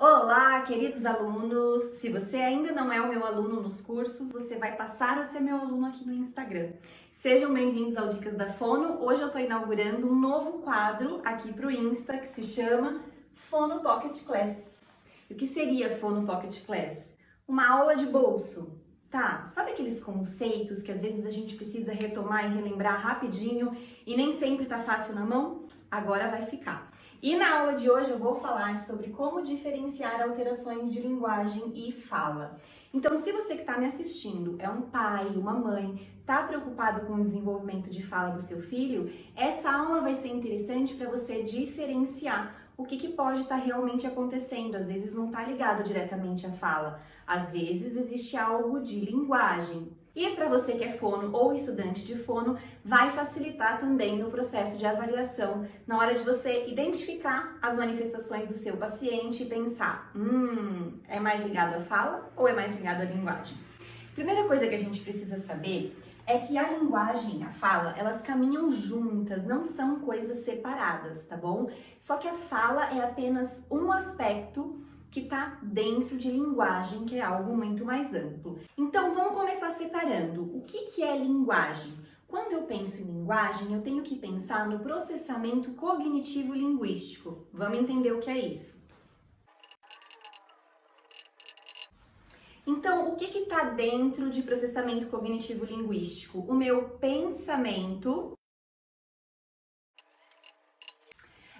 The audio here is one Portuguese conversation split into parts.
Olá, queridos alunos! Se você ainda não é o meu aluno nos cursos, você vai passar a ser meu aluno aqui no Instagram. Sejam bem-vindos ao Dicas da Fono. Hoje eu estou inaugurando um novo quadro aqui para o Insta que se chama Fono Pocket Class. E o que seria Fono Pocket Class? Uma aula de bolso. Tá, sabe aqueles conceitos que às vezes a gente precisa retomar e relembrar rapidinho e nem sempre tá fácil na mão? Agora vai ficar. E na aula de hoje eu vou falar sobre como diferenciar alterações de linguagem e fala. Então, se você que está me assistindo é um pai, uma mãe, está preocupado com o desenvolvimento de fala do seu filho, essa aula vai ser interessante para você diferenciar o que pode estar realmente acontecendo. Às vezes não está ligado diretamente à fala, às vezes existe algo de linguagem. E para você que é fono ou estudante de fono, vai facilitar também no processo de avaliação, na hora de você identificar as manifestações do seu paciente e pensar, é mais ligado à fala ou é mais ligado à linguagem? Primeira coisa que a gente precisa saber é que a linguagem e a fala, elas caminham juntas, não são coisas separadas, tá bom? Só que a fala é apenas um aspecto que está dentro de linguagem, que é algo muito mais amplo. Então, vamos começar separando. O que é linguagem? Quando eu penso em linguagem, eu tenho que pensar no processamento cognitivo-linguístico. Vamos entender o que é isso. Então, o que está dentro de processamento cognitivo-linguístico? O meu pensamento.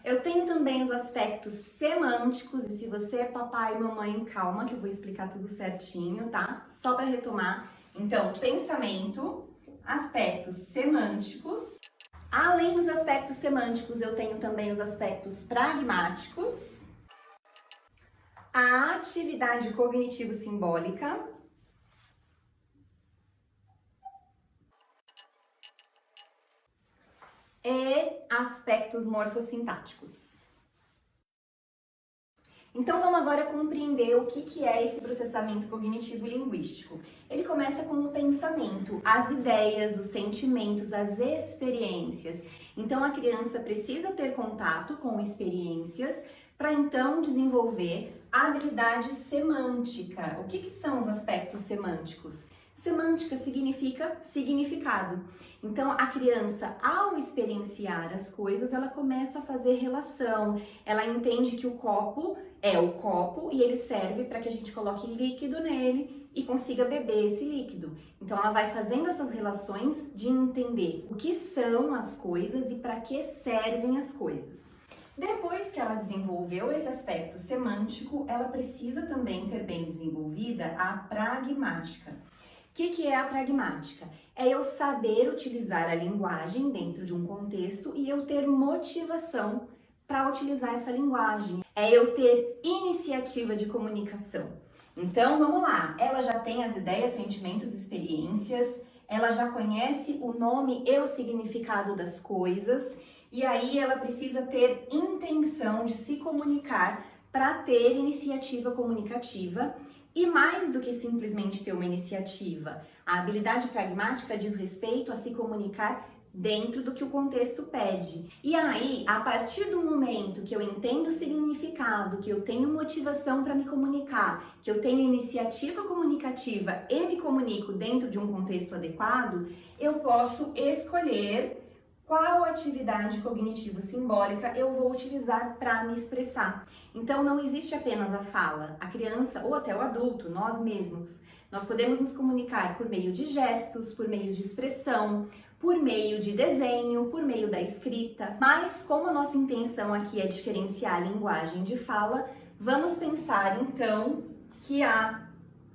Eu tenho também os aspectos semânticos, e se você é papai e mamãe, calma que eu vou explicar tudo certinho, tá? Só para retomar. Então, pensamento, aspectos semânticos. Além dos aspectos semânticos, eu tenho também os aspectos pragmáticos, a atividade cognitivo-simbólica, e aspectos morfossintáticos. Então vamos agora compreender o que é esse processamento cognitivo-linguístico. Ele começa com o pensamento, as ideias, os sentimentos, as experiências. Então a criança precisa ter contato com experiências para então desenvolver a habilidade semântica. O que são os aspectos semânticos? Semântica significa significado. Então, a criança, ao experienciar as coisas, ela começa a fazer relação. Ela entende que o copo é o copo e ele serve para que a gente coloque líquido nele e consiga beber esse líquido. Então, ela vai fazendo essas relações de entender o que são as coisas e para que servem as coisas. Depois que ela desenvolveu esse aspecto semântico, ela precisa também ter bem desenvolvida a pragmática. O que é a pragmática? É eu saber utilizar a linguagem dentro de um contexto e eu ter motivação para utilizar essa linguagem. É eu ter iniciativa de comunicação. Então, vamos lá. Ela já tem as ideias, sentimentos, experiências, ela já conhece o nome e o significado das coisas, e aí ela precisa ter intenção de se comunicar para ter iniciativa comunicativa. E mais do que simplesmente ter uma iniciativa, a habilidade pragmática diz respeito a se comunicar dentro do que o contexto pede. E aí, a partir do momento que eu entendo o significado, que eu tenho motivação para me comunicar, que eu tenho iniciativa comunicativa e me comunico dentro de um contexto adequado, eu posso escolher qual atividade cognitivo-simbólica eu vou utilizar para me expressar. Então, não existe apenas a fala. A criança ou até o adulto, nós mesmos, nós podemos nos comunicar por meio de gestos, por meio de expressão, por meio de desenho, por meio da escrita. Mas, como a nossa intenção aqui é diferenciar a linguagem de fala, vamos pensar, então, que a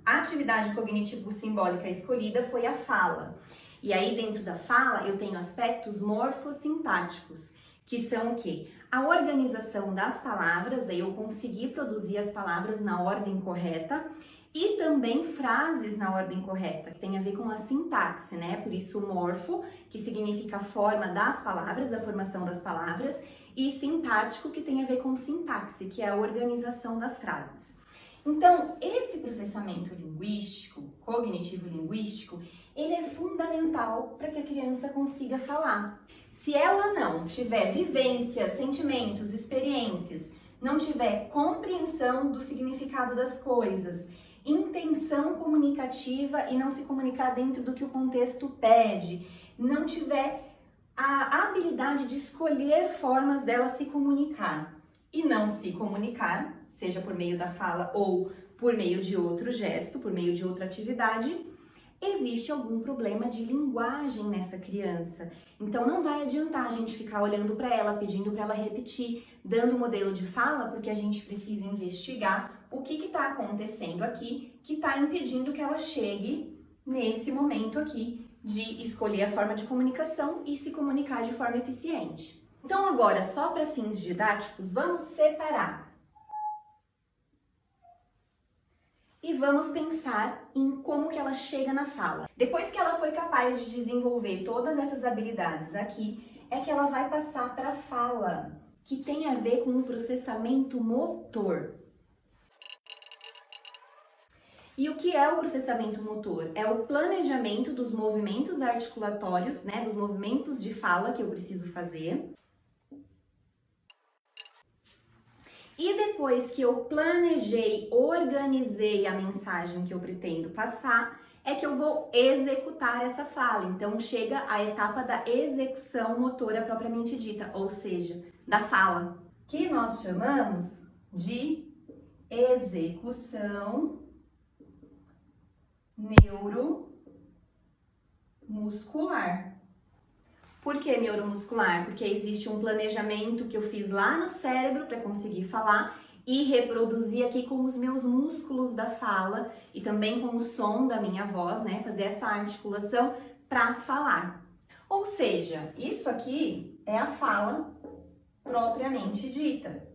atividade cognitivo-simbólica escolhida foi a fala. E aí, dentro da fala, eu tenho aspectos morfossintáticos, que são o quê? A organização das palavras, aí eu conseguir produzir as palavras na ordem correta, e também frases na ordem correta, que tem a ver com a sintaxe, né? Por isso, morfo, que significa a forma das palavras, a formação das palavras, e sintático, que tem a ver com sintaxe, que é a organização das frases. Então, esse processamento linguístico, cognitivo-linguístico, ele é fundamental para que a criança consiga falar. Se ela não tiver vivências, sentimentos, experiências não tiver compreensão do significado das coisas, intenção comunicativa e não se comunicar dentro do que o contexto pede, não tiver a habilidade de escolher formas dela se comunicar e não se comunicar, seja por meio da fala ou por meio de outro gesto, por meio de outra atividade, existe algum problema de linguagem nessa criança. Então não vai adiantar a gente ficar olhando para ela, pedindo para ela repetir, dando modelo de fala, porque a gente precisa investigar o que está acontecendo aqui, que está impedindo que ela chegue nesse momento aqui de escolher a forma de comunicação e se comunicar de forma eficiente. Então agora, só para fins didáticos, vamos separar. E vamos pensar em como que ela chega na fala. Depois que ela foi capaz de desenvolver todas essas habilidades aqui, é que ela vai passar para a fala, que tem a ver com o processamento motor. E o que é o processamento motor? É o planejamento dos movimentos articulatórios, né, dos movimentos de fala que eu preciso fazer. E depois que eu planejei, organizei a mensagem que eu pretendo passar, é que eu vou executar essa fala. Então chega a etapa da execução motora propriamente dita, ou seja, da fala, que nós chamamos de execução neuromuscular. Por que neuromuscular? Porque existe um planejamento que eu fiz lá no cérebro para conseguir falar e reproduzir aqui com os meus músculos da fala e também com o som da minha voz, né? Fazer essa articulação para falar. Ou seja, isso aqui é a fala propriamente dita,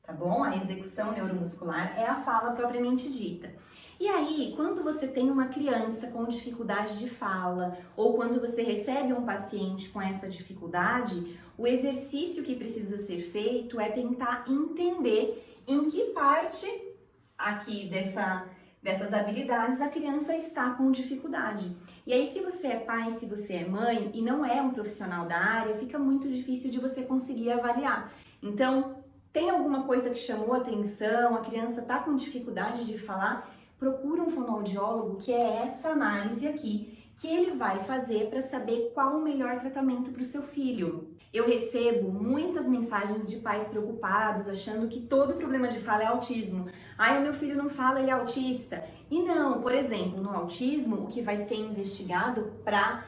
tá bom? A execução neuromuscular é a fala propriamente dita. E aí, quando você tem uma criança com dificuldade de fala ou quando você recebe um paciente com essa dificuldade, o exercício que precisa ser feito é tentar entender em que parte aqui dessas habilidades a criança está com dificuldade. E aí, se você é pai, se você é mãe e não é um profissional da área, fica muito difícil de você conseguir avaliar. Então, tem alguma coisa que chamou a atenção, a criança está com dificuldade de falar, procura um fonoaudiólogo, que é essa análise aqui, que ele vai fazer para saber qual o melhor tratamento para o seu filho. Eu recebo muitas mensagens de pais preocupados, achando que todo problema de fala é autismo. Ai, o meu filho não fala, ele é autista. E não, por exemplo, no autismo, o que vai ser investigado para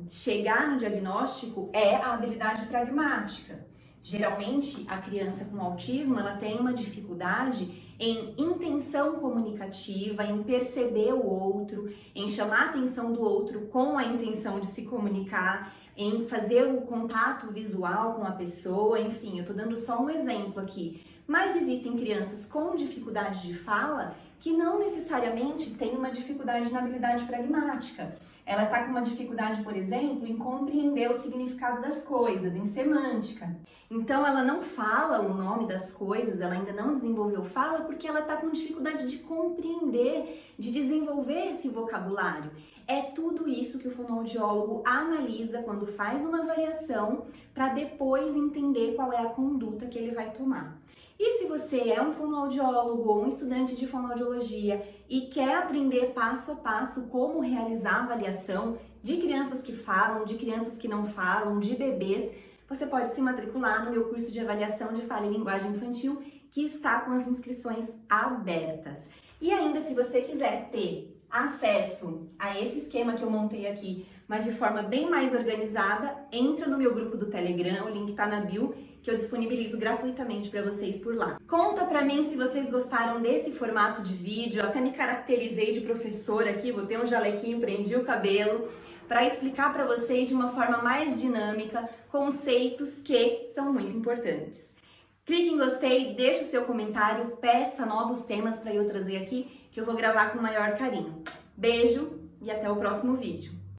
chegar no diagnóstico é a habilidade pragmática. Geralmente, a criança com autismo, ela tem uma dificuldade em intenção comunicativa, em perceber o outro, em chamar a atenção do outro com a intenção de se comunicar, em fazer o contato visual com a pessoa, enfim, eu tô dando só um exemplo aqui. Mas existem crianças com dificuldade de fala que não necessariamente têm uma dificuldade na habilidade pragmática. Ela está com uma dificuldade, por exemplo, em compreender o significado das coisas, em semântica. Então, ela não fala o nome das coisas, ela ainda não desenvolveu fala porque ela está com dificuldade de compreender, de desenvolver esse vocabulário. É tudo isso que o fonoaudiólogo analisa quando faz uma avaliação para depois entender qual é a conduta que ele vai tomar. E se você é um fonoaudiólogo ou um estudante de fonoaudiologia e quer aprender passo a passo como realizar a avaliação de crianças que falam, de crianças que não falam, de bebês, você pode se matricular no meu curso de avaliação de fala e linguagem infantil, que está com as inscrições abertas. E ainda, se você quiser ter acesso a esse esquema que eu montei aqui, mas de forma bem mais organizada, entra no meu grupo do Telegram, o link tá na bio, que eu disponibilizo gratuitamente para vocês por lá. Conta pra mim se vocês gostaram desse formato de vídeo, eu até me caracterizei de professora aqui, botei um jalequinho, prendi o cabelo, para explicar para vocês de uma forma mais dinâmica conceitos que são muito importantes. Clique em gostei, deixe o seu comentário, peça novos temas para eu trazer aqui, que eu vou gravar com o maior carinho. Beijo e até o próximo vídeo.